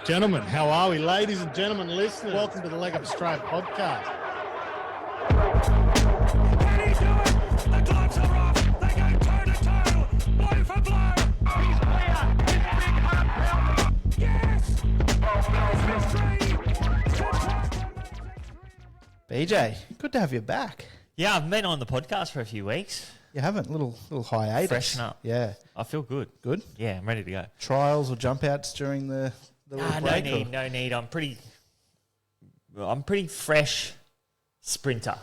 Gentlemen, how are we? Ladies and gentlemen, listeners, welcome to the Leg Up Straight podcast. Can he do it? The gloves are off. They go toe to toe, blow for blow. He's clear. His big heart pounding. Yes. BJ, good to have you back. Yeah, I've been on the podcast for a few weeks. You haven't? Little hiatus. Freshen up. Yeah. I feel good. Good? Yeah, I'm ready to go. Trials or jump outs during the little break? No need. I'm pretty fresh sprinter.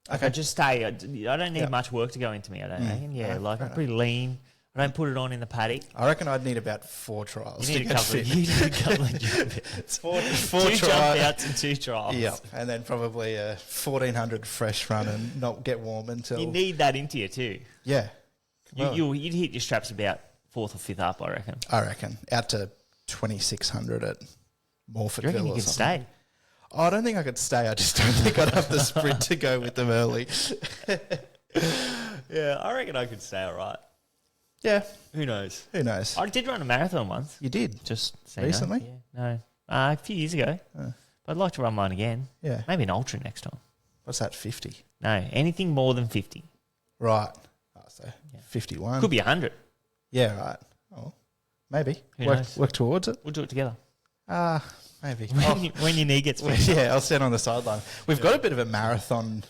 Okay. I just stay. I don't need much work to go into me, I don't reckon. Yeah, I'm pretty lean. I don't put it on in the paddock. I reckon I'd need about 4 trials. You need a couple of jump outs. Four Two jump outs and 2 trials. Yeah, and then probably a 1400 fresh run and not get warm until... You need that into you too. Yeah. Well, You'd hit your straps about 4th or 5th up, I reckon. Out to 2600 at Morfordville. Do you reckon you or could something. stay? Oh, I don't think I could stay. I just don't think I'd have the sprint to go with them early. Yeah, I reckon I could stay all right. Yeah. Who knows? I did run a marathon once. You did? Just so Recently? You know. No. A few years ago. But I'd like to run mine again. Yeah. Maybe an ultra next time. What's that, 50? No, anything more than 50. Right. Oh, so 51. Could be 100. Yeah, right. Oh, maybe. Who knows? Work towards it. We'll do it together. Maybe. When your knee gets better. Yeah, I'll stand on the sideline. We've got a bit of a marathon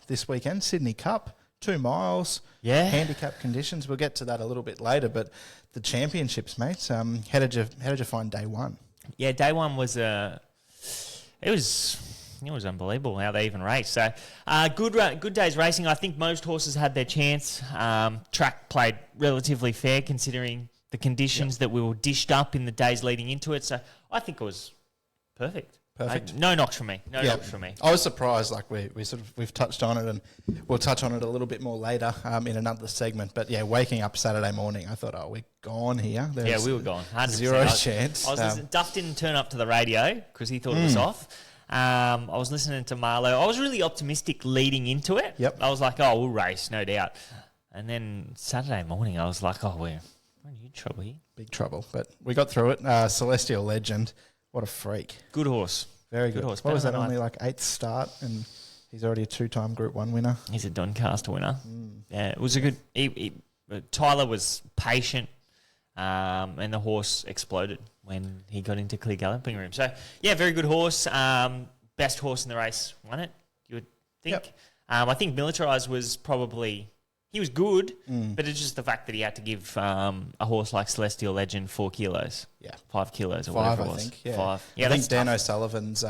this weekend, Sydney Cup, 2 miles. Yeah. Handicap conditions. We'll get to that a little bit later, but the championships, mate. How did you find day one? Yeah, day one was it was unbelievable how they even raced. So good day's racing. I think most horses had their chance. Track played relatively fair considering the conditions that we were dished up in the days leading into it. So I think it was perfect. No knocks from me. No knocks from me. I was surprised. Like we've touched on it, and we'll touch on it a little bit more later in another segment. But yeah, waking up Saturday morning, I thought, we're gone here. We were gone. 100%. Zero chance. I was listening. Duff didn't turn up to the radio because he thought it was off. I was listening to Marlo. I was really optimistic leading into it. Yep. I was like, we'll race, no doubt. And then Saturday morning, I was like, we're in huge trouble here. Big trouble. But we got through it. Celestial Legend. What a freak. Good horse. Very good. Horse. What was that, only like 8th start, and he's already a 2-time Group 1 winner? He's a Doncaster winner. Yeah, it was a good... Tyler was patient, and the horse exploded when he got into clear galloping room. So, yeah, very good horse. Best horse in the race won it, you would think. Yep. I think Militarized was probably... He was good, but it's just the fact that he had to give a horse like Celestial Legend 4 kilos. Yeah. 5 kilos or 5, whatever it I was. think. Yeah. 5. Yeah, I think that's Dan tough. O'Sullivan's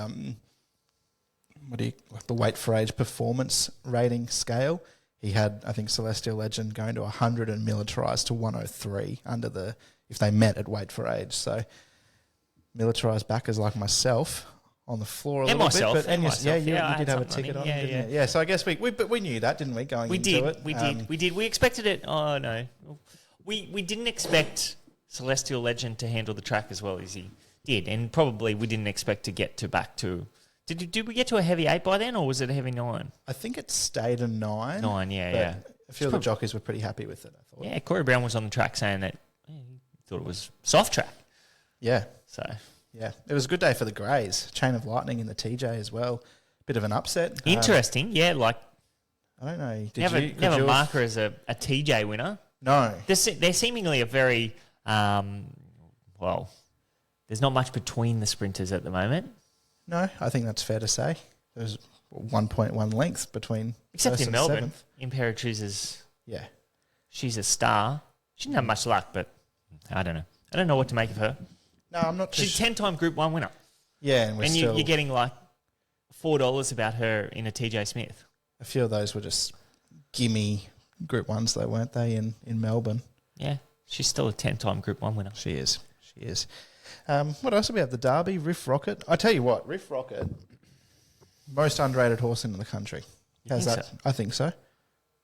the weight for age performance rating scale. He had, I think, Celestial Legend going to 100 and Militarized to 103 if they met at weight for age. So Militarized backers like myself on the floor a little bit. Myself, But and you myself. did I have had a something ticket on, running. didn't you? Yeah, so I guess we knew that, didn't we, going into it? We did. We expected it. Oh, no. We didn't expect Celestial Legend to handle the track as well as he did, and probably we didn't expect to get back to... Did we get to a heavy 8 by then, or was it a heavy 9? I think it stayed a 9. 9, yeah, but yeah. A few of the jockeys were pretty happy with it, I thought. Yeah, Corey Brown was on the track saying that he thought it was soft track. Yeah. So... Yeah, it was a good day for the Greys. Chain of Lightning in the TJ as well. Bit of an upset. Interesting, yeah. Like I don't know. never mark her as a TJ winner. No. They're seemingly a very there's not much between the sprinters at the moment. No, I think that's fair to say. There's 1.1 length between Except first in and Melbourne. 7th. Imperatriz Yeah. she's a star. She didn't have much luck, but I don't know. I don't know what to make of her. No, I'm not too She's a 10-time Group 1 winner. Yeah, and you're getting like $4 about her in a TJ Smith. a few of those were just gimme Group 1s though, weren't they, in Melbourne? Yeah, she's still a 10-time Group 1 winner. She is. What else do we have? The Derby, Riff Rocket. I tell you what, Riff Rocket, most underrated horse in the country. How's that? So? I think so.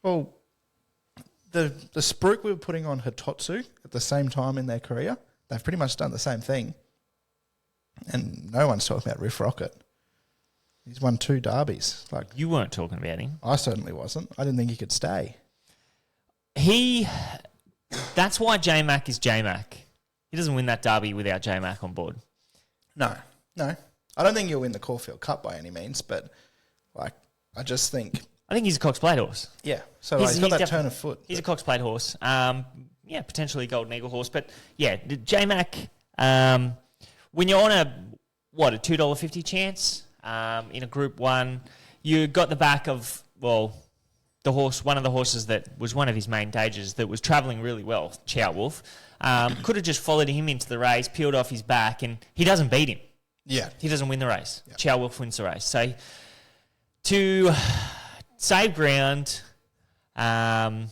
Well, the spruik we were putting on Hitotsu at the same time in their career, they've pretty much done the same thing. And no one's talking about Riff Rocket. He's won 2 derbies. Like, You weren't talking about him. I certainly wasn't. I didn't think he could stay. That's why J-Mac is J-Mac. He doesn't win that derby without J-Mac on board. No. I don't think he'll win the Caulfield Cup by any means, but like I just think, I think he's a Cox Plate horse. yeah. So he's got that turn of foot. He's a Cox Plate horse. Yeah, potentially Golden Eagle horse, but yeah, J-Mac. When you're on a $2.50 chance in a Group 1, you got the back of the horse, one of the horses that was one of his main dangers that was travelling really well, Chow Wolf. Could have just followed him into the race, peeled off his back, and he doesn't beat him. Yeah. He doesn't win the race. Yeah. Chow Wolf wins the race. So to save ground, and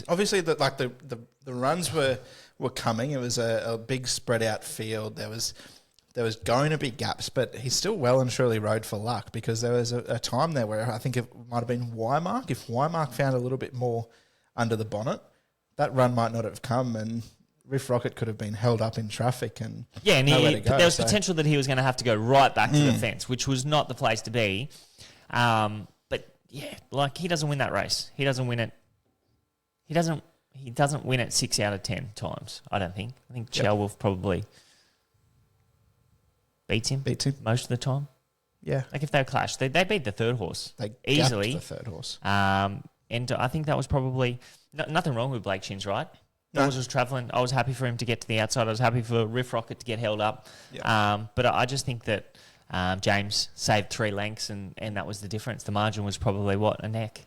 Obviously, the runs were coming. It was a big spread out field. There was going to be gaps, but he still well and truly rode for luck, because there was a time there where I think it might have been Wymark. If Wymark found a little bit more under the bonnet, that run might not have come, and Riff Rocket could have been held up in traffic and and nowhere to go, there was potential that he was going to have to go right back to the fence, which was not the place to be. But yeah, like he doesn't win that race. He doesn't win it. He doesn't win it 6 out of 10 times. I don't think. I think Chow Wolf probably beats him most of the time. Yeah, Like if they clash, they beat the third horse they easily. gapped the third horse. And I think that was probably nothing wrong with Blake Chin's right. The horse was travelling. I was happy for him to get to the outside. I was happy for Riff Rocket to get held up. Yeah. But I just think that James saved 3 lengths, and that was the difference. The margin was probably, a neck?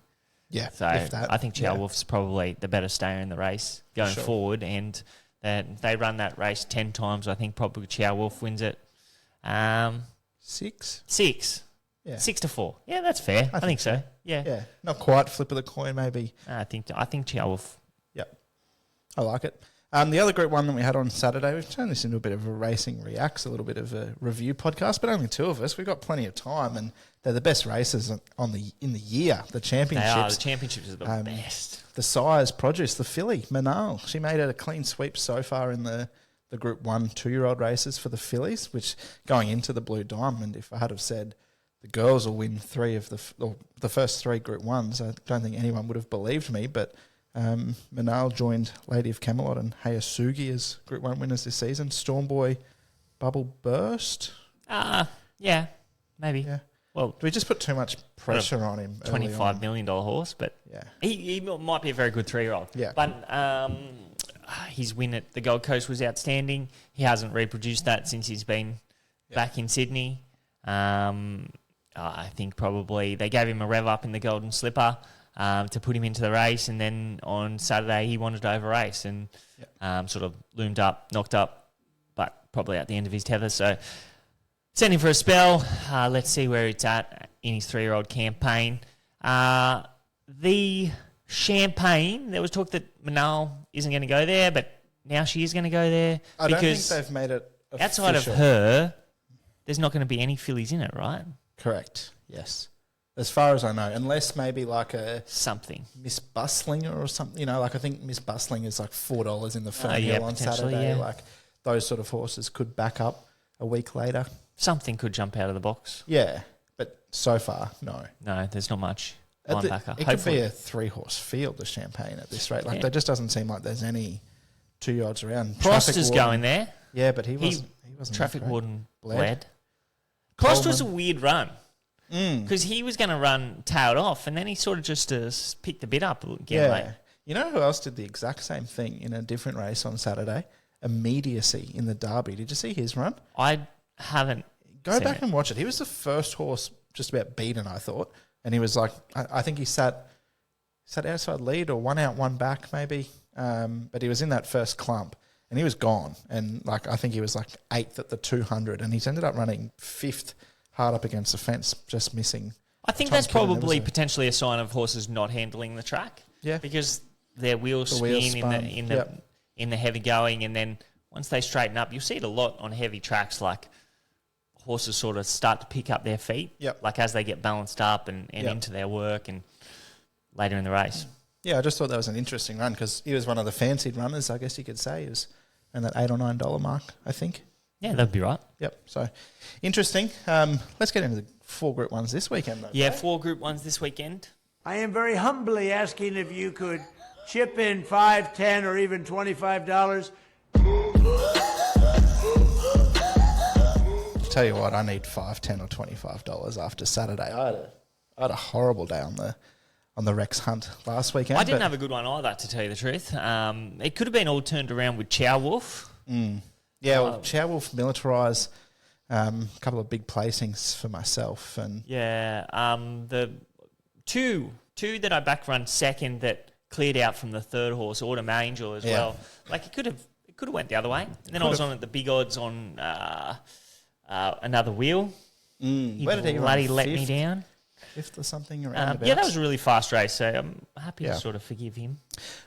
Yeah, So if that, I think Chow Wolf's probably the better stayer in the race going forward, and they run that race 10 times. I think probably Chow Wolf wins it 6. 6. Yeah. 6-4. Yeah, that's fair. I think so. Yeah. Yeah, not quite flip of the coin, maybe. I think Chow Wolf. Yep, I like it. The other Group 1 that we had on Saturday, we've turned this into a bit of a Racing Reacts, a little bit of a review podcast, but only 2 of us. We've got plenty of time, and they're the best races in the year. The championships. They are. The championships are the best. The sire's produce, the filly, Manal. She made it a clean sweep so far in the Group 1 2-year-old races for the fillies, which going into the Blue Diamond, if I had have said the girls will win 3 of the first 3 Group 1s, I don't think anyone would have believed me, but Manal joined Lady of Camelot and Hayasugi as Group 1 winners this season. Stormboy, Bubble Burst. Yeah, maybe. Yeah. Well, Do we just put too much pressure on him? $25 million horse, but Yeah. he might be a very good 3-year-old. Yeah. But his win at the Gold Coast was outstanding. He hasn't reproduced that since he's been back in Sydney. I think probably they gave him a rev up in the Golden Slipper to put him into the race, and then on Saturday he wanted to over-race and sort of loomed up, knocked up, but probably at the end of his tether. So send him for a spell. Let's see where it's at in his 3-year-old campaign. The Champagne, there was talk that Manal isn't going to go there, but now she is going to go there. I don't think they've made it official. Outside of her, there's not going to be any fillies in it, right? Correct, yes. As far as I know, unless maybe like a Something. Miss Bustlinger or something, like I think Miss Bustling is like $4 in the Fern yeah, Hill on potentially, Saturday. yeah. Like those sort of horses could back up a week later. Something could jump out of the box. Yeah, but so far, no. No, there's not much It linebacker. could be a 3-horse field, the Champagne, at this rate. Like there just doesn't seem like there's any 2 yards around. Prost Traffic is warden- going there. Yeah, but he wasn't. Traffic that great. warden Bled. bled. Prost was a Coleman. weird run because he was going to run tailed off, and then he sort of just picked the bit up again late. You know who else did the exact same thing in a different race on Saturday? Immediacy in the Derby. Did you see his run? I haven't. Go seen back it. and watch it. He was the first horse just about beaten, I thought. And he was like, I think he sat outside lead or 1 out, 1 back maybe. But he was in that first clump and he was gone. And like I think he was like 8th at the 200 and he's ended up running 5th hard up against the fence, just missing. I think Tom that's Kitten. probably There was potentially a sign of horses not handling the track. Yeah. Because their wheels The wheels spin spun. in the heavy going, and then once they straighten up, you'll see it a lot on heavy tracks. Like horses sort of start to pick up their feet, Yep. like as they get balanced up and Yep. into their work and later in the race. Yeah, I just thought that was an interesting run because he was one of the fancied runners, I guess you could say. He was around that $8 or $9 mark, I think. Yeah, that'd be right. Yep. So interesting. Let's get into the 4 Group 1s this weekend, though. Yeah, 4 Group 1s this weekend. I am very humbly asking if you could chip in $5, $10, or even $25. Tell you what, I need $5, $10 or $25 after Saturday. I had a horrible day on the Rex hunt last weekend. I didn't have a good one either, to tell you the truth. It could have been all turned around with Chow Wolf. Yeah, well, Chow Wolf militarise, a couple of big placings for myself, and the two that I back run second that cleared out from the third horse, Autumn Angel as well. Like it could have went the other way. And then I was on at the big odds on another wheel. Where did he bloody run? let me down. Fifth or something around about. Yeah, that was a really fast race, so I'm happy to sort of forgive him.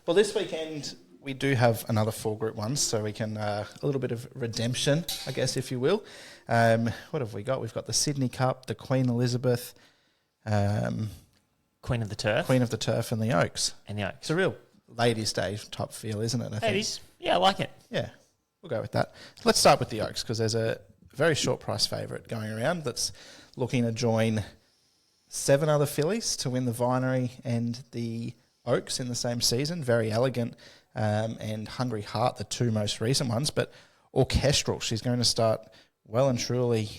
Well, this weekend we do have another 4 Group 1s, so we can a little bit of redemption, I guess, if you will. What have we got? We've got the Sydney Cup, the Queen Elizabeth, Queen of the Turf. Queen of the Turf, and the Oaks. It's a real ladies' day type feel, isn't it? I think. It is. Yeah, I like it. Yeah, we'll go with that. Let's start with the Oaks because there's a very short price favourite going around that's looking to join 7 other fillies to win the Vinery and the Oaks in the same season. Very Elegant and Hungry Heart, the 2 most recent ones. But Orchestral, she's going to start well and truly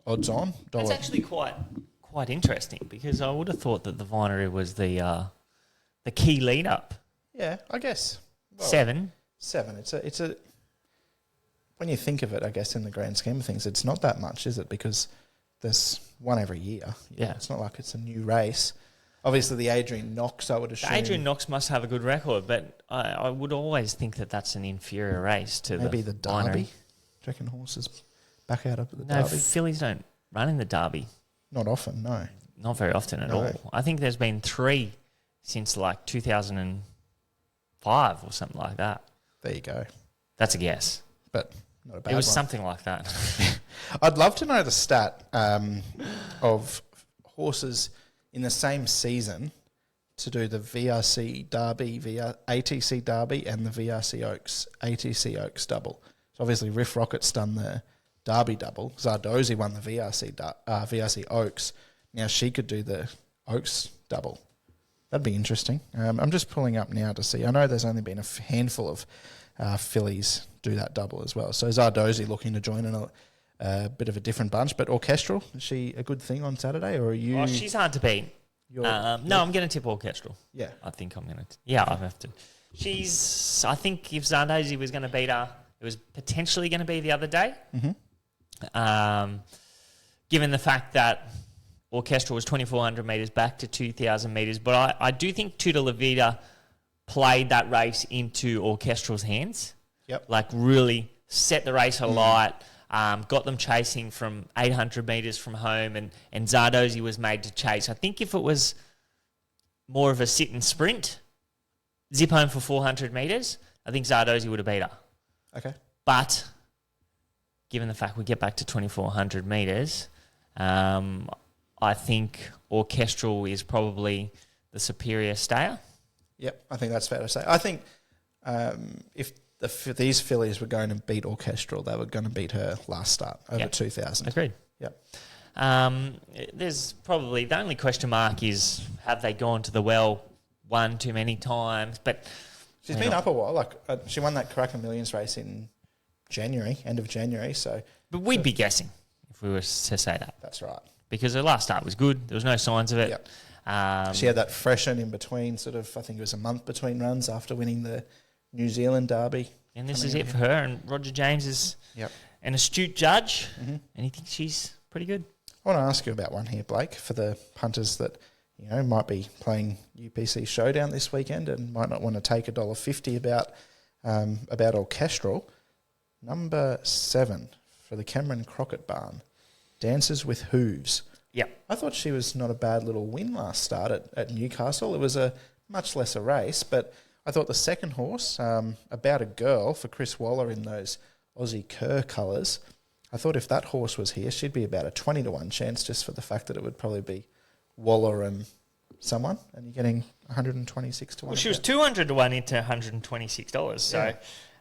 odds on. It's actually quite interesting because I would have thought that the Vinery was the key lead up. Yeah, I guess. Well, 7. It's a. When you think of it, I guess in the grand scheme of things, it's not that much, is it? Because there's one every year. Yeah. It's not like it's a new race. Obviously, the Adrian Knox, I would assume. Adrian Knox must have a good record, but I would always think that that's an inferior race to maybe the Derby. Vinery. Do you reckon horses back out up at the No, Derby? fillies don't run in the Derby. Not often, no. Not very often at all. I think there's been 3 since like 2005 or something like that. There you go. That's a guess. But not a bad It was one. something like that. I'd love to know the stat of horses in the same season to do the VRC Derby, ATC Derby, and the VRC Oaks, ATC Oaks double. So obviously Riff Rocket's done the Derby double. Zardozi won the VRC Oaks. Now she could do the Oaks double. That'd be interesting. I'm just pulling up now to see. I know there's only been a handful of fillies do that double as well. So Zardozi looking to join in a bit of a different bunch. But Orchestral, is she a good thing on Saturday, or are you? Oh, she's hard to beat. No, I'm going to tip Orchestral. Yeah. I think I'm going to. Yeah, I have to. I think if Zardozi was going to beat her, it was potentially going to be the other day. Mm-hmm. Given the fact that Orchestral was 2,400 metres back to 2,000 metres. But I do think Tutor Levita played that race into Orchestral's hands. Yep. Like really set the race alight, got them chasing from 800 metres from home, and Zardozi was made to chase. I think if it was more of a sit and sprint, zip home for 400 metres, I think Zardozi would have beat her. Okay. But given the fact we get back to 2,400 metres, I think Orchestral is probably the superior stayer. Yep, I think that's fair to say. I think if these fillies were going to beat Orchestral, they were going to beat her last start over 2,000. Agreed. Yep. There's probably the only question mark is have they gone to the well one too many times? But she's been up a while. Like she won that Caracal Millions race in January, end of January. But we'd be guessing if we were to say that. That's right. Because her last start was good. There was no signs of it. Yep. She had that freshen in between, sort of, I think it was a month between runs after winning the New Zealand Derby. And this is it for her. And Roger James is an astute judge, and he thinks she's pretty good. I want to ask you about one here, Blake, for the punters that might be playing UPC Showdown this weekend and might not want to take $1.50 about Orchestral. Number 7 for the Cameron Crockett Barn, Dances with Hooves. Yep. I thought she was not a bad little win last start at Newcastle. It was a much lesser race, but I thought the second horse, About a Girl for Chris Waller in those Aussie Kerr colours, I thought if that horse was here, she'd be about a 20-1 chance just for the fact that it would probably be Waller and someone, and you're getting 126 to 1. Well, she was 200 to 1 into $126. So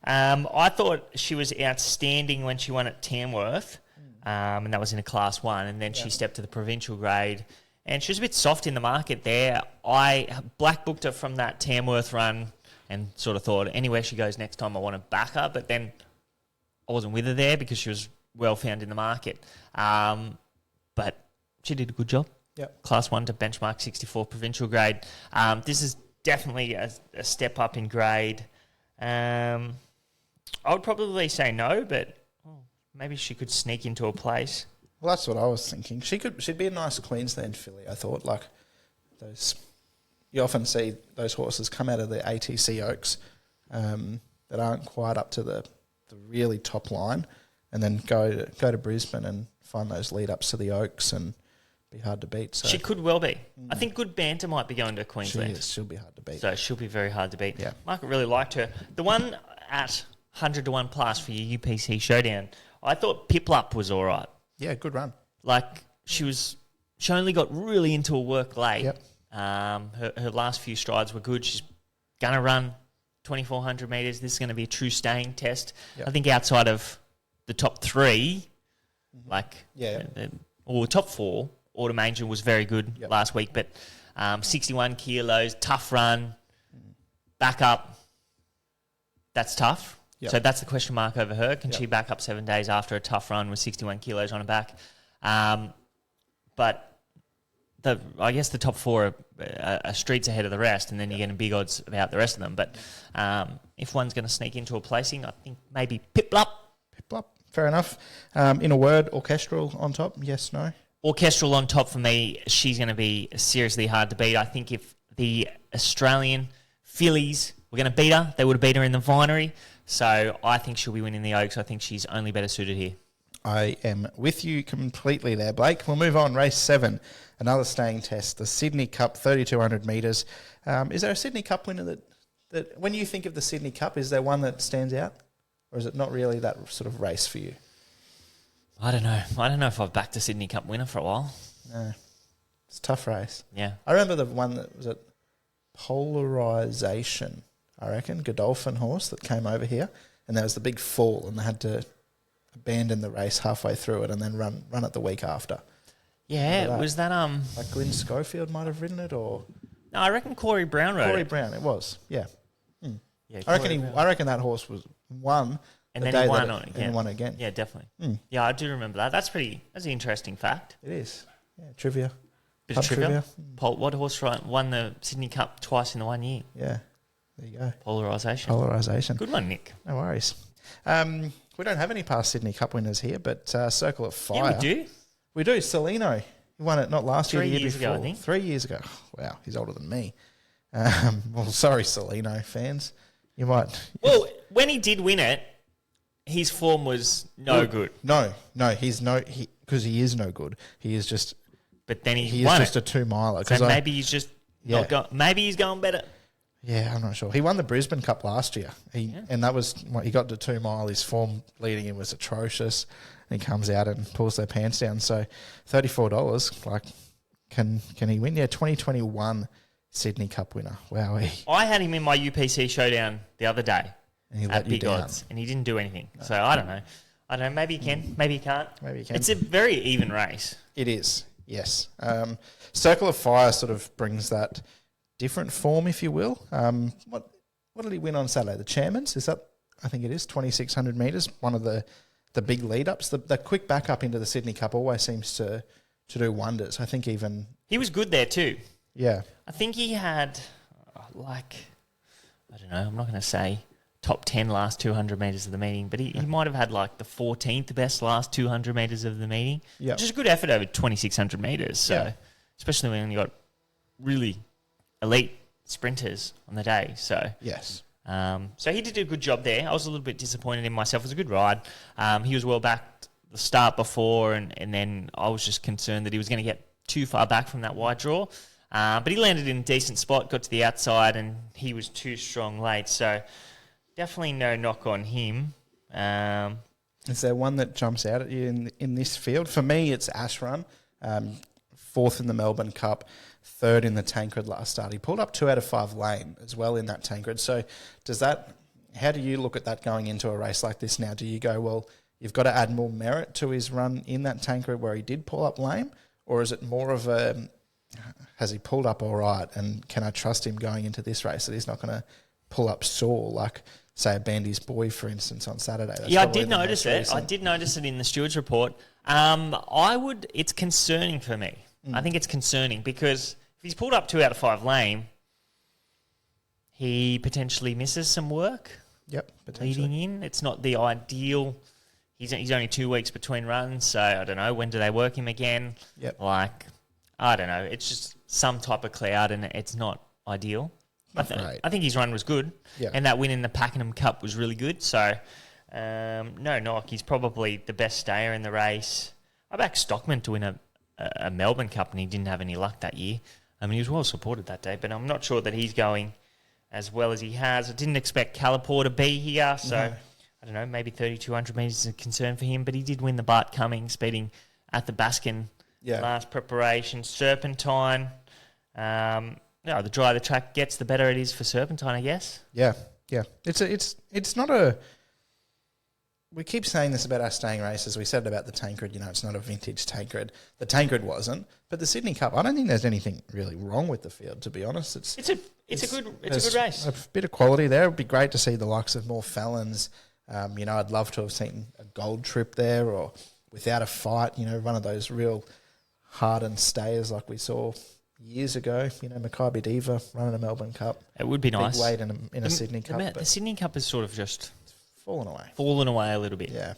I thought she was outstanding when she won at Tamworth. And that was in a Class 1, and then she stepped to the provincial grade, and she was a bit soft in the market there. I black booked her from that Tamworth run and sort of thought anywhere she goes next time I want to back her, but then I wasn't with her there because she was well found in the market. But she did a good job. Yep. Class 1 to benchmark 64 provincial grade. This is definitely a step up in grade. I would probably say no, but maybe she could sneak into a place. Well, that's what I was thinking. She'd be a nice Queensland filly, I thought. Like those, you often see those horses come out of the ATC Oaks that aren't quite up to the really top line, and then go to Brisbane and find those lead ups to the Oaks and be hard to beat. So She could well be. I think Good Banter might be going to Queensland. she'll be hard to beat. So she'll be very hard to beat. Yeah. Market really liked her. The one at 100 to 1 plus for your UPC Showdown, I thought Piplup was all right. Yeah, good run. Like, she only got really into her work late. Yep. Her last few strides were good. She's going to run 2,400 metres. This is going to be a true staying test. Yep. I think outside of the top three, or top four, Autumn Angel was very good last week, but 61 kilos, tough run, back up, that's tough. Yep. So that's the question mark over her. Can Yep. she back up 7 days after a tough run with 61 kilos on her back? But I guess the top four are streets ahead of the rest, and then you're getting big odds about the rest of them. But if one's going to sneak into a placing, I think maybe Piplup. Piplup, fair enough. In a word, Orchestral on top, yes, no? Orchestral on top for me, she's going to be seriously hard to beat. I think if the Australian fillies were going to beat her, they would have beat her in the Vinery. So I think she'll be winning the Oaks. I think she's only better suited here. I am with you completely there, Blake. We'll move on. Race 7, another staying test, the Sydney Cup, 3,200 metres. Is there a Sydney Cup winner that when you think of the Sydney Cup, is there one that stands out? Or is it not really that sort of race for you? I don't know. I don't know if I've backed a Sydney Cup winner for a while. No. It's a tough race. Yeah. I remember the one that was at Polarisation, I reckon, Godolphin horse that came over here, and there was the big fall, and they had to abandon the race halfway through it and then run it the week after. Yeah, Remember that? was that Like Glyn Schofield might have ridden it, or No, I reckon Corey Brown rode Corey it. Brown. It was, yeah. Yeah, I Corey reckon Brown. I reckon that horse was won, And the then day he won that on it and again. he won again. Yeah, definitely. Mm. Yeah, I do remember that. That's an interesting fact. It is. Yeah, trivia. Bit Pub of trivia. What horse won the Sydney Cup twice in the 1 year? Yeah, there you go. Polarisation. Polarisation. Good one, Nick. No worries. We don't have any past Sydney Cup winners here, but Circle of Fire. Yeah, we do. We do. Celino. He won it not last year, 3 the year years before. ago, I think. 3 years ago. Wow, he's older than me. Well, sorry, Celino fans. You might. Well, when he did win it, his form was no good. No, he's because he is no good. He is just. But then he Is won just it. a 2-miler. So maybe he's just not going. Maybe he's going better. Yeah, I'm not sure. He won the Brisbane Cup last year, and that was what he got to 2 mile. His form leading in was atrocious, and he comes out and pulls their pants down. So, $34. Like, can he win? Yeah, 2021 Sydney Cup winner. Wow, I had him in my UPC Showdown the other day and he at let you big down. odds, and he didn't do anything. So I don't know. Maybe he can. Maybe he can't. Maybe he can. It's a very even race. It is. Yes. Circle of Fire sort of brings that different form, if you will. What did he win on Saturday? The Chairman's? Is that? I think it is 2,600 metres. One of the big lead ups. The quick back up into the Sydney Cup always seems to do wonders. I think even He was good there too. yeah. I think he had I don't know. I'm not going to say top 10 last 200 metres of the meeting, but he might have had like the 14th best last 200 metres of the meeting. Yeah. Which is a good effort over 2,600 metres. So, Yeah. especially when you got really elite sprinters on the day. So, Yes. so he did a good job there. I was a little bit disappointed in myself. It was a good ride. He was well back the start before, and then I was just concerned that he was going to get too far back from that wide draw. But he landed in a decent spot, got to the outside, and he was too strong late. So definitely no knock on him. Is there one that jumps out at you in this field? For me, it's Ash Run, 4th in the Melbourne Cup, 3rd in the Tancred last start. He pulled up 2 out of 5 lane as well in that Tancred. So how do you look at that going into a race like this now? Do you go, well, you've got to add more merit to his run in that Tancred where he did pull up lame? Or is it more of has he pulled up all right, and can I trust him going into this race that he's not going to pull up sore? Like say, a Bandy's Boy, for instance, on Saturday. That's Yeah, I probably did the notice most it. recent. I did notice it in the stewards report. It's concerning for me. I think it's concerning because if he's pulled up 2 out of 5 lane, he potentially misses some work Yep, potentially. leading in. It's not the ideal. He's only 2 weeks between runs, so I don't know. When do they work him again? Yep. I don't know. It's just some type of cloud, and it's not ideal. Great. I think his run was good, Yeah. and that win in the Pakenham Cup was really good. So, no knock. He's probably the best stayer in the race. I backed Stockman to win a Melbourne Cup, and he didn't have any luck that year. I mean, he was well supported that day, but I'm not sure that he's going as well as he has. I didn't expect Calipore to be here, so I don't know, maybe 3,200 metres is a concern for him, but he did win the Bart Cummings, beating Athabaskan last preparation. Serpentine, the drier the track gets, the better it is for Serpentine, I guess. Yeah. It's not a... We keep saying this about our staying races. We said it about the Tancred, it's not a vintage Tancred. The Tancred wasn't, but the Sydney Cup, I don't think there's anything really wrong with the field, to be honest. It's a good race. A bit of quality there. It'd be great to see the likes of more Fallons. I'd love to have seen a gold trip there, or Without a Fight, one of those real hardened stayers like we saw years ago. Maccabi Diva running a Melbourne Cup. It would be nice. Big weight in a Sydney Cup. The Sydney Cup is sort of just fallen away a little bit. Yeah.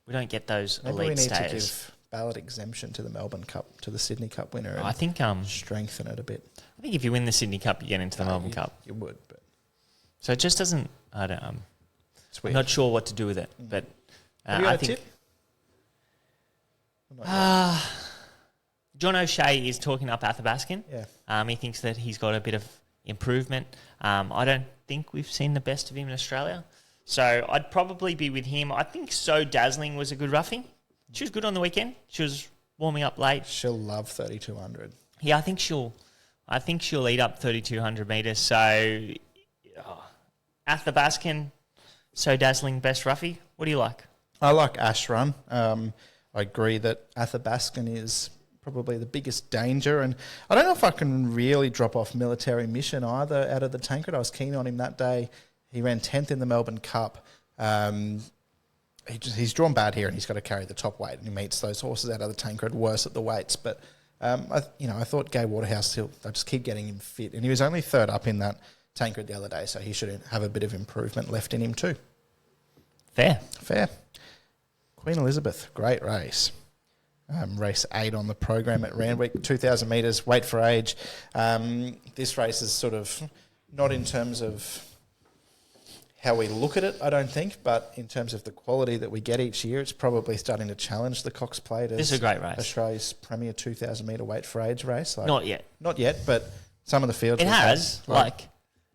We don't get those Maybe elite we need stayers. to give ballot exemption to the Melbourne Cup, to the Sydney Cup winner, and I think strengthen it a bit. I think if you win the Sydney Cup, you get into the Melbourne Cup. You would, but So it just doesn't. I don't. it's I'm weird. not sure what to do with it, but Have you got I a think tip? Not yet. John O'Shea is talking up Athabaskan. Yeah. He thinks that he's got a bit of improvement. I don't think we've seen the best of him in Australia, so I'd probably be with him. I think So Dazzling was a good roughie. She was good on the weekend. She was warming up late. She'll love 3,200. Yeah, I think she'll eat up 3,200 metres. So, Athabaskan, So Dazzling, best roughie. What do you like? I like Ash Run. I agree that Athabaskan is probably the biggest danger, and I don't know if I can really drop off Military Mission either out of the Tancred. I was keen on him that day. He ran 10th in the Melbourne Cup. He's drawn bad here, and he's got to carry the top weight, and he meets those horses out of the Tancred worse at the weights. But I thought Gay Waterhouse, they'll just keep getting him fit, and he was only third up in that Tancred the other day, so he should have a bit of improvement left in him too. Fair. Queen Elizabeth, great race. Race 8 on the program at Randwick, 2,000 metres, weight for age. This race is sort of not in terms of how we look at it, I don't think, but in terms of the quality that we get each year, it's probably starting to challenge the Cox Plate as This is a great race. Australia's premier 2,000 metre weight for age race. Not yet. Not yet, but some of the fields It we've has. had,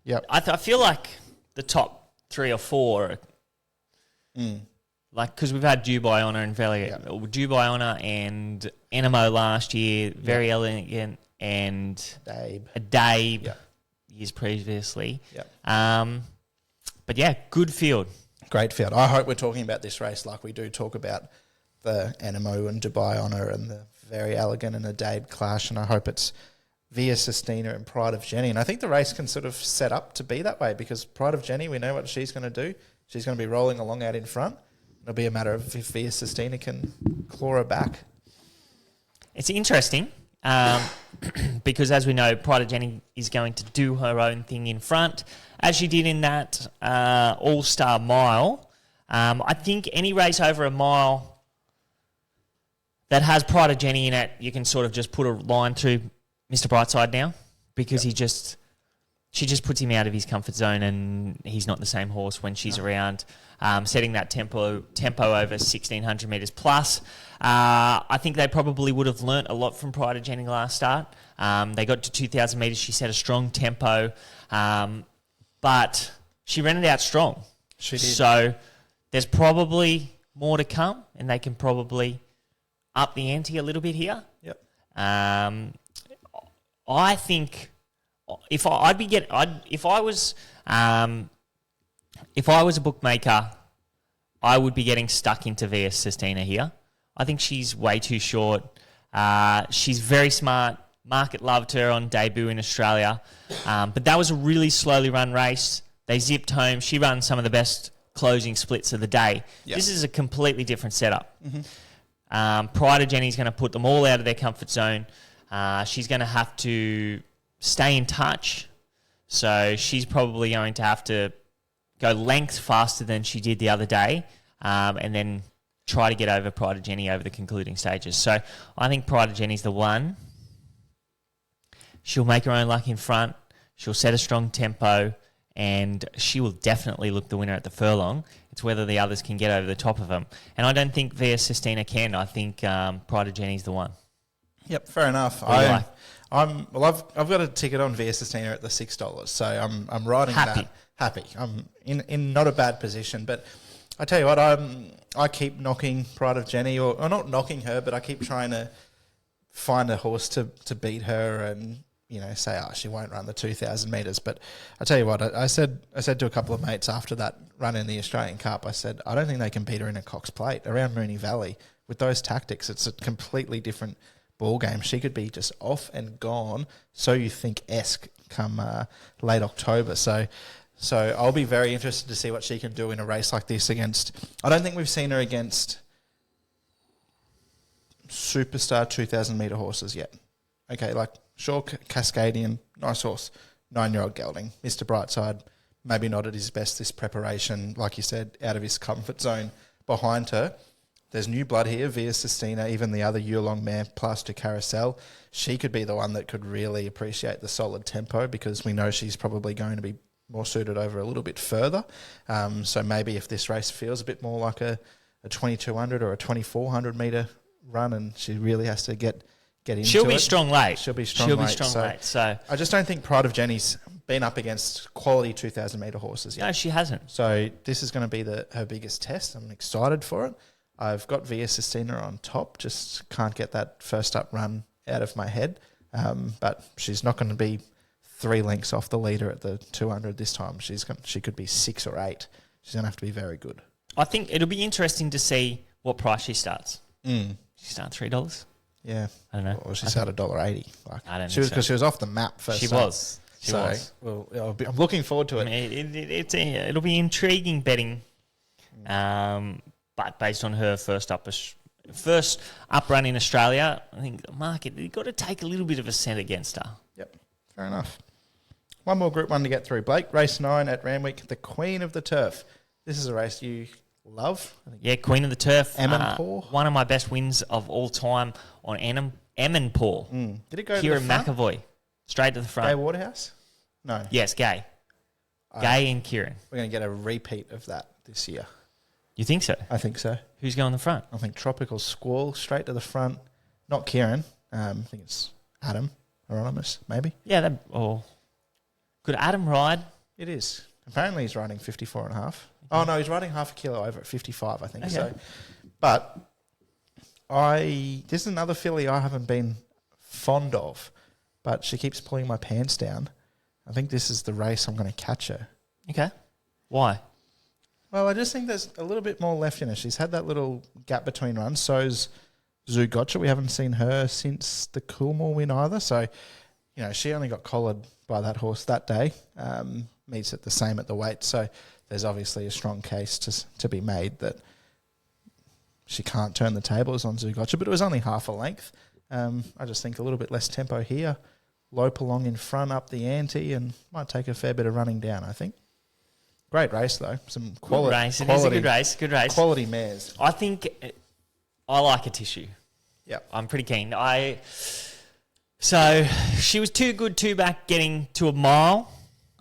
yep. I feel like the top 3 or 4 because we've had Dubai Honour and Dubai Honour and Enemo last year, Very Elegant and Dabe Yep. years previously. Yep. But yeah, good field. Great field. I hope we're talking about this race like we do talk about the Enemo and Dubai Honour and the Very Elegant and the Dabe clash, and I hope it's Via Sistina and Pride of Jenny. And I think the race can sort of set up to be that way, because Pride of Jenny, we know what she's going to do. She's going to be rolling along out in front. It'll be a matter of if Via Sistina can claw her back. It's interesting because, as we know, Pride of Jenny is going to do her own thing in front, as she did in that All-Star Mile. I think any race over a mile that has Pride of Jenny in it, you can sort of just put a line through Mr. Brightside now, because she just puts him out of his comfort zone, and he's not the same horse when she's around. Setting that tempo over 1,600 metres plus. I think they probably would have learnt a lot from Pride of Jenny last start. They got to 2,000 metres. She set a strong tempo, but she ran it out strong. She did. So there's probably more to come, and they can probably up the ante a little bit here. Yep. I think if I was a bookmaker, I would be getting stuck into Via Sistina here. I think she's way too short. She's very smart. Market loved her on debut in Australia. But that was a really slowly run race. They zipped home. She runs some of the best closing splits of the day. Yep. This is a completely different setup. Prior to Jenny's going to put them all out of their comfort zone. She's going to have to stay in touch. So she's probably going to have to go length faster than she did the other day, and then try to get over Prior to Jenny over the concluding stages. So I think Prior to Jenny's the one. She'll make her own luck in front. She'll set a strong tempo, and she will definitely look the winner at the furlong. It's whether the others can get over the top of them. And I don't think Via Sistina can. I think Prior to Jenny's the one. Yep, fair enough. What do you like? I've got a ticket on Via Sistina at the $6, so I'm riding Happy. that. Happy. I'm in not a bad position, but I tell you what, I keep knocking Pride of Jenny, or not knocking her, but I keep trying to find a horse to beat her, and say, she won't run the 2,000 metres. But I tell you what, I said to a couple of mates after that run in the Australian Cup, I said, I don't think they can beat her in a Cox Plate around Moonee Valley with those tactics. It's a completely different ball game. She could be just off and gone, so you think-esque come late October. So I'll be very interested to see what she can do in a race like this against... I don't think we've seen her against superstar 2,000 metre horses yet. Okay, like Shaw Cascadian, nice horse, 9-year-old gelding. Mr. Brightside, maybe not at his best this preparation, like you said, out of his comfort zone behind her. There's new blood here, Via Sistina, even the other year-long mare, Plaster Carousel. She could be the one that could really appreciate the solid tempo, because we know she's probably going to be more suited over a little bit further. So maybe if this race feels a bit more like a 2,200 or a 2,400 metre run, and she really has to get into it. She'll be strong late. She'll be strong late. So I just don't think Pride of Jenny's been up against quality 2,000 metre horses yet. no, she hasn't. So this is going to be her biggest test. I'm excited for it. I've got Via Sistina on top, just can't get that first up run out of my head. But she's not going to be 3 lengths off the leader at the 200 this time. She could be 6 or 8. She's going to have to be very good. I think it'll be interesting to see what price she starts. She start $3. Yeah, I don't know. Or she started $1.80. I don't she was think so. because she was off the map first. She was. She so, was. Well, I'm looking forward to I it. mean, it'll be intriguing betting, but based on her first up run in Australia, I think the market, you've got to take a little bit of a cent against her. Yep, fair enough. One more Group 1 to get through. Blake, race 9 at Randwick, the Queen of the Turf. This is a race you love. Yeah, Queen of the Turf. Amanpour. One of my best wins of all time on Amanpour. Did it go Kieran to the front? McAvoy. Straight to the front. Gay Waterhouse? No. Yes, Gay. Gay and Kieran. We're going to get a repeat of that this year. You think so? I think so. Who's going the front? I think Tropical Squall straight to the front. Not Kieran. I think it's Adam Hieronymus, maybe. Yeah, could Adam ride? It is. Apparently he's riding 54.5. Oh, no, he's riding half a kilo over at 55, I think. Okay. So, but this is another filly I haven't been fond of, but she keeps pulling my pants down. I think this is the race I'm going to catch her. Okay. Why? Well, I just think there's a little bit more left in her. She's had that little gap between runs. So's Zoo Gotcha. We haven't seen her since the Coolmore win either. So, she only got collared by that horse that day. Meets it the same at the weight. So there's obviously a strong case to be made that she can't turn the tables on Zoo Gotcha. But it was only half a length. I just think a little bit less tempo here. Lope along in front, up the ante, and might take a fair bit of running down, I think. Great race, though. Some quality. Good race. It is a good race. Good race. Quality mares. I think I like a tissue. Yep. I'm pretty keen. So she was too good, too back, getting to a mile.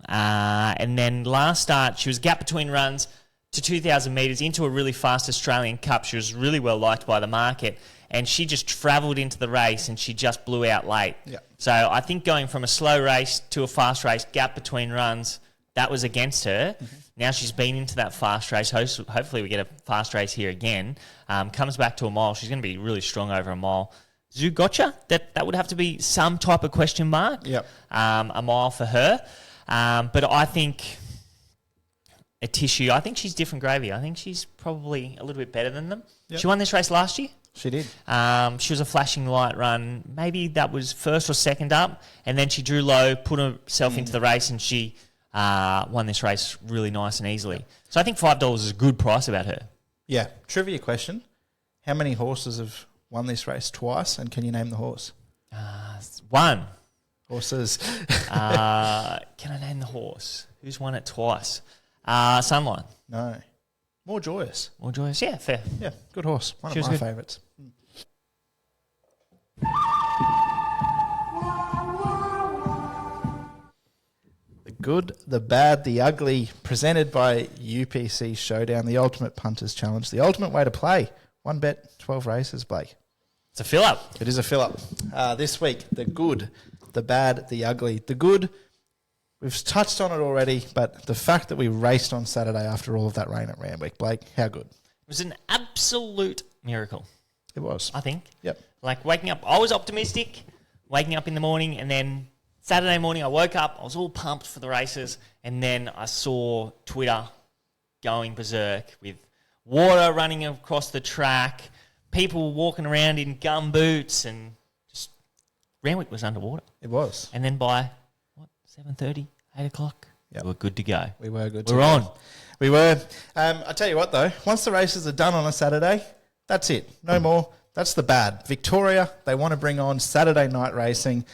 And then last start, she was gap between runs to 2,000 metres into a really fast Australian Cup. She was really well liked by the market. And she just travelled into the race and she just blew out late. Yep. So I think going from a slow race to a fast race, gap between runs, that was against her. Mm-hmm. Now she's been into that fast race. Hopefully we get a fast race here again. Comes back to a mile. She's going to be really strong over a mile. Zoo Gotcha? That would have to be some type of question mark. Yep. A mile for her. But I think a tissue, I think she's different gravy. I think she's probably a little bit better than them. Yep. She won this race last year. She did. She was a flashing light run. Maybe that was first or second up. And then she drew low, put herself into the race, and she won this race really nice and easily. So I think $5 is a good price about her. Yeah. Trivia question. How many horses have won this race twice, and can you name the horse? One. Horses. Can I name the horse? Who's won it twice? Sunline. No. More Joyous. More Joyous. Yeah, fair. Yeah, good horse. One She of was my good. favourites. The good, the bad, the ugly, presented by UPC Showdown, the Ultimate Punters Challenge, the ultimate way to play. 1 bet, 12 races, Blake. It's a fill-up. It is a fill-up. This week, the good, the bad, the ugly. The good, we've touched on it already, but the fact that we raced on Saturday after all of that rain at Randwick, Blake, how good? It was an absolute miracle, It was. I think. Yep. Like waking up, I was optimistic, waking up in the morning, and then Saturday morning I woke up, I was all pumped for the races, and then I saw Twitter going berserk with water running across the track, people walking around in gum boots, and just Randwick was underwater. It was. And then by, 7:30, 8 o'clock, Yep. we were good to go. We were good. We're on. We were. I tell you what, though, once the races are done on a Saturday, that's it. No more. That's the bad. Victoria, they want to bring on Saturday night racing.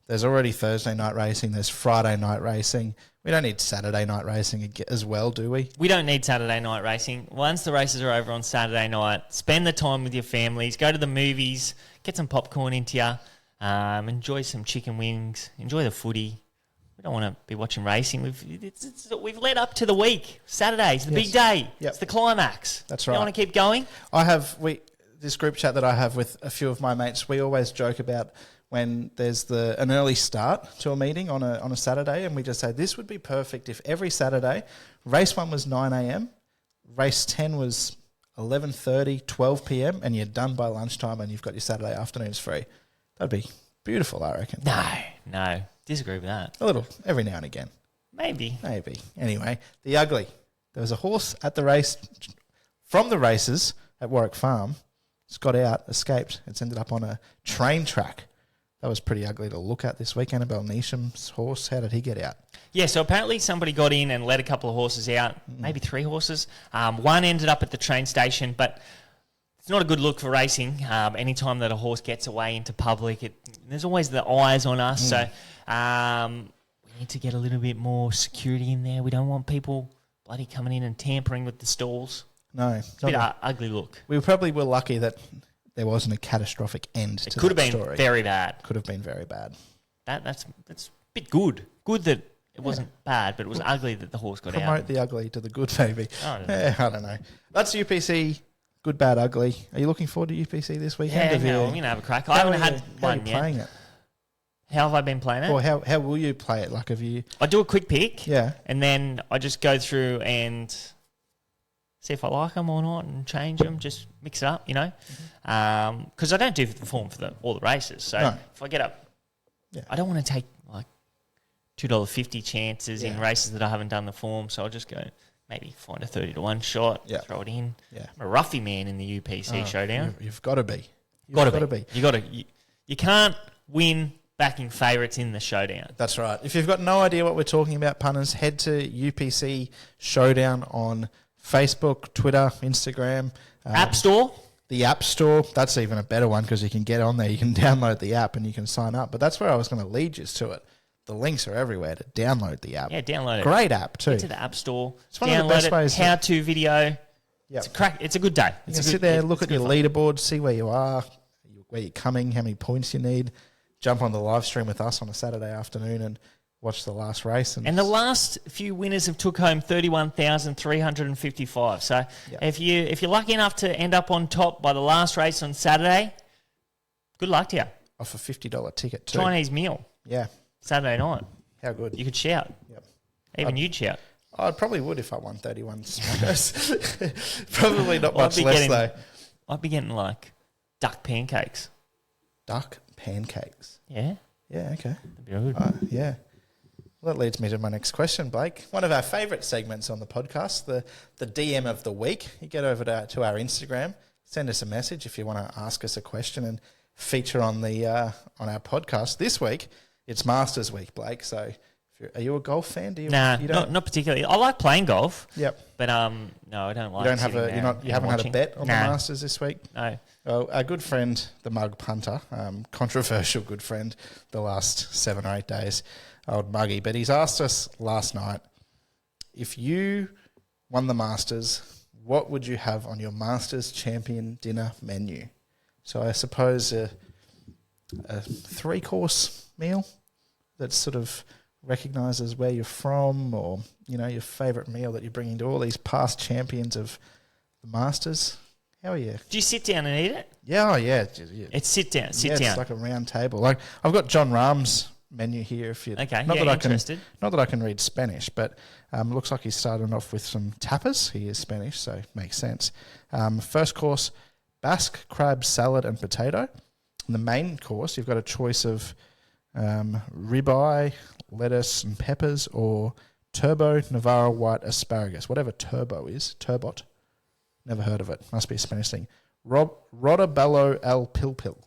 There's already Thursday night racing. There's Friday night racing. We don't need Saturday night racing as well, do we? We don't need Saturday night racing. Once the races are over on Saturday night, spend the time with your families, go to the movies, get some popcorn into you, enjoy some chicken wings, enjoy the footy. We don't want to be watching racing. We've led up to the week. Saturday's the big day. Yep. It's the climax. That's You right. want to keep going? This group chat that I have with a few of my mates, we always joke about when there's an early start to a meeting on a Saturday, and we just say this would be perfect if every Saturday race 1 was 9 a.m, race 10 was 11:30, 12 p.m, and you're done by lunchtime and you've got your Saturday afternoons free. That'd be beautiful, I reckon. No. Disagree with that. A little, every now and again. Maybe. Anyway, the ugly. There was a horse at the race, from the races at Warwick Farm. It's got out, escaped. It's ended up on a train track. That was pretty ugly to look at this week. Annabelle Neesham's horse, how did he get out? Yeah, so apparently somebody got in and let a couple of horses out, maybe 3 horses. One ended up at the train station, but it's not a good look for racing. Anytime that a horse gets away into public, there's always the eyes on us. So we need to get a little bit more security in there. We don't want people bloody coming in and tampering with the stalls. No. It's a bit ugly look. We probably were lucky that there wasn't a catastrophic end to It could have that been story. very bad. Could have been very bad. That's a bit good. Good that it wasn't bad, but it was ugly that the horse got Promote out. the ugly to the good, maybe. I don't know. I don't know. That's UPC, good, bad, ugly. Are you looking forward to UPC this weekend? Yeah, Have you- no, I'm going to have a crack. I how haven't are had you- how are one you yet. playing it? How have I been playing it? Or how will you play it? Like, have you... I do a quick pick. Yeah. And then I just go through and see if I like them or not and change them, just mix it up, you know. Because I don't do the form for all the races. So No. if I get up, I don't want to take like $2.50 chances in races that I haven't done the form. So I'll just go maybe find a 30 to 1 shot, throw it in. Yeah. I'm a roughy man in the UPC Showdown. You've got to be. Got to be. You can't win backing favourites in the showdown. That's right. If you've got no idea what we're talking about, punters, head to UPC Showdown on Facebook, Twitter, Instagram. App Store. The App Store. That's even a better one because you can get on there. You can download the app and you can sign up. But that's where I was going to lead you to it. The links are everywhere to download the app. Yeah, download it. Great app too. Get to the App Store. It's one of the best ways. How-to video. Yep. It's a good day. You can sit there, look at your leaderboard, see where you are, where you're coming, how many points you need. Jump on the live stream with us on a Saturday afternoon and watch the last race. And the last few winners have took home 31,355. So if you're lucky enough to end up on top by the last race on Saturday, good luck to you. Off a $50 ticket too. Chinese meal. Yeah. Saturday night. How good. You could shout. Yep. Even you'd shout. I probably would if I won 31 smokers. Probably not much less though. I'd be getting like duck pancakes. Duck pancakes. Yeah? Yeah, okay. That'd be good. Yeah. Well, that leads me to my next question, Blake. One of our favourite segments on the podcast, the DM of the week. You get over to our Instagram, send us a message if you want to ask us a question and feature on our podcast. This week, it's Masters Week, Blake. So if Are you a golf fan? Do you? Nah, you don't, not particularly. I like playing golf. Yep. But no, I don't like. You don't have sitting you down haven't and had a watching. bet on the Masters this week? No. Well, our good friend, the mug punter, controversial good friend, the last 7 or 8 days, old Muggy. But he's asked us last night, if you won the Masters, what would you have on your Masters champion dinner menu? So I suppose a 3-course meal that sort of recognises where you're from, or your favourite meal that you're bringing to all these past champions of the Masters. How are you? Do you sit down and eat it? Yeah, yeah. It's sit down. Sit yeah, down. It's like a round table. Like I've got John Rahm's menu here. If you Okay, not yeah, that interested. not that I can read Spanish, but looks like he's starting off with some tapas. He is Spanish, so makes sense. First course, Basque crab salad and potato. In the main course, you've got a choice of ribeye, lettuce and peppers, or turbo Navarro white asparagus. Whatever turbo is, turbot. Never heard of it. Must be a Spanish thing. Rodabello al pilpil.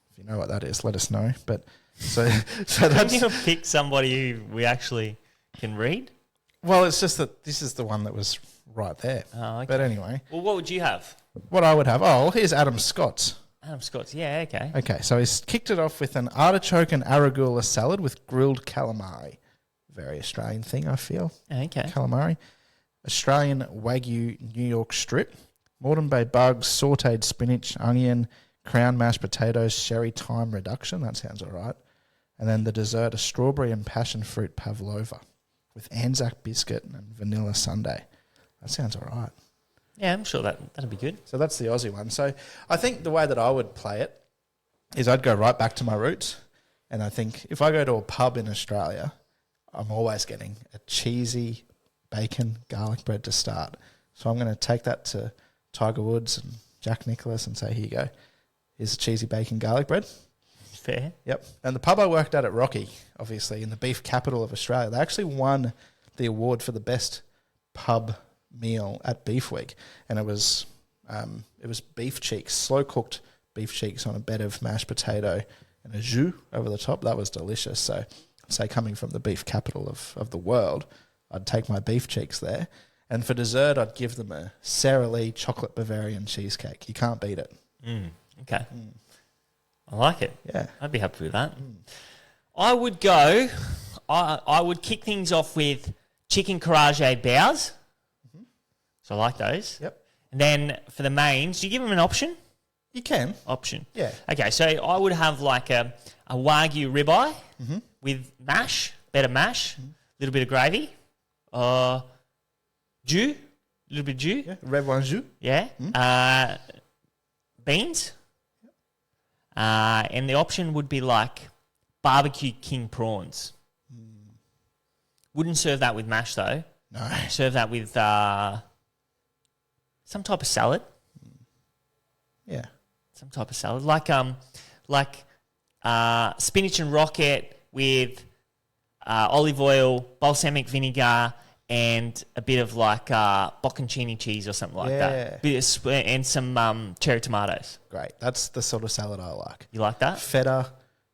If you know what that is, let us know. But so Can that's you pick somebody who we actually can read? well. It's just that this is the one that was right there. Oh, okay. But anyway, Well, what would you have? what I would have. Oh, here's Adam Scott's. Adam Scott's. Yeah, okay. Okay, so he's kicked it off with an artichoke and arugula salad with grilled calamari. Very Australian thing, I feel. Okay. Calamari. Australian Wagyu New York strip. Moreton Bay bugs, sautéed spinach, onion, crown mashed potatoes, sherry thyme reduction. That sounds all right. And then the dessert, a strawberry and passion fruit pavlova with Anzac biscuit and vanilla sundae. That sounds all right. Yeah, I'm sure that'll be good. So that's the Aussie one. So I think the way that I would play it is I'd go right back to my roots. And I think if I go to a pub in Australia, I'm always getting a cheesy bacon garlic bread to start. So I'm going to take that to Tiger Woods and Jack Nicklaus and say, here you go. Here's a cheesy bacon garlic bread. Fair. Yep. And the pub I worked at Rocky, obviously, in the beef capital of Australia, they actually won the award for the best pub meal at Beef Week. And it was beef cheeks, slow-cooked beef cheeks on a bed of mashed potato and a jus over the top. That was delicious. So I'd say coming from the beef capital of the world, I'd take my beef cheeks there. And for dessert, I'd give them a Sara Lee chocolate Bavarian cheesecake. You can't beat it. Okay. I like it. Yeah. I'd be happy with that. I would go, I would kick things off with chicken karaage bows. So I like those. Yep. And then for the mains, do you give them an option? You can. Option. Yeah. Okay, so I would have like a Wagyu ribeye with mash, better mash, a little bit of gravy, jus, a little bit of jus. Yeah. Red wine jus. Yeah. Beans. And the option would be like barbecue king prawns. Wouldn't serve that with mash though. No. Serve that with some type of salad. Yeah. Some type of salad. Like spinach and rocket with olive oil, balsamic vinegar, and a bit of like bocconcini cheese or something like that. And some cherry tomatoes. Great. That's the sort of salad I like. You like that? Feta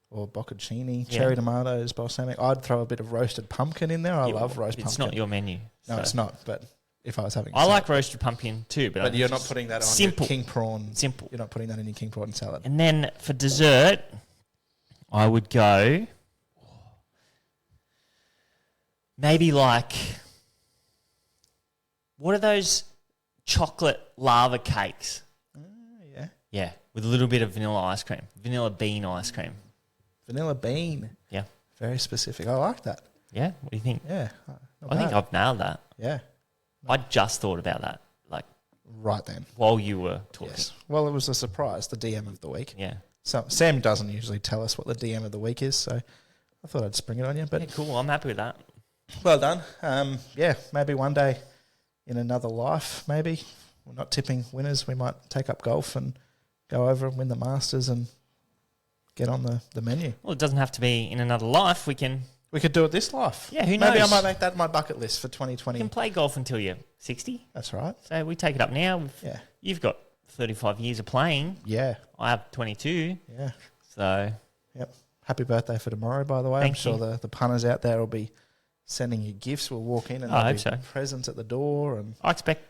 or bocconcini, cherry tomatoes, balsamic. I'd throw a bit of roasted pumpkin in there. I love roast pumpkin. It's not your menu. No, so. it's not. But if I was having, I like roasted pumpkin too, but you're not putting that on simple. your king prawn. Simple. You're not putting that in your king prawn salad. And then for dessert, I would go maybe like, what are those chocolate lava cakes? Yeah. Yeah, with a little bit of vanilla ice cream, vanilla bean ice cream. Vanilla bean. Yeah. Very specific. I like that. Yeah? What do you think? Yeah. I think I've nailed that. Yeah. I just thought about that, like, Right then. while you were talking. Yes. Well, it was a surprise. The DM of the week. Yeah. So Sam doesn't usually tell us what the DM of the week is, so I thought I'd spring it on you. But Yeah, cool. I'm happy with that. well done. Yeah, maybe one day in another life, maybe we're not tipping winners. We might take up golf and go over and win the Masters and get on the menu. Well, it doesn't have to be in another life. We can We could do it this life. Yeah, who Maybe I knows? might make that my bucket list for 2020. play golf until you're 60. That's right. So we take it up now. Yeah. You've got 35 years of playing. Yeah. I have 22. Yeah. So Yep. Happy birthday for tomorrow, by the way. Thank I'm sure you. the punters out there will be sending you gifts. We'll walk in and I there'll hope be so. presents at the door and I expect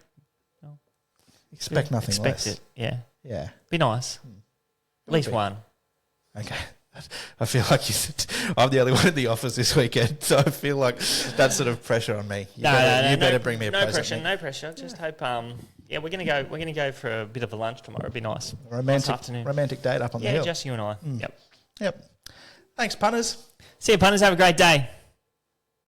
nothing expect less. it. Yeah, Yeah. be nice. At least be. one. Okay. I feel like I'm the only one in the office this weekend, so I feel like that's sort of pressure on me. You better bring me a present. Pressure, no pressure. Just hope. Yeah, we're gonna go for a bit of a lunch tomorrow. It'd be nice. Nice afternoon. Romantic date up on the Yeah, hill. just you and I. Yep. Yep. Thanks, punters. See you, punters. Have a great day.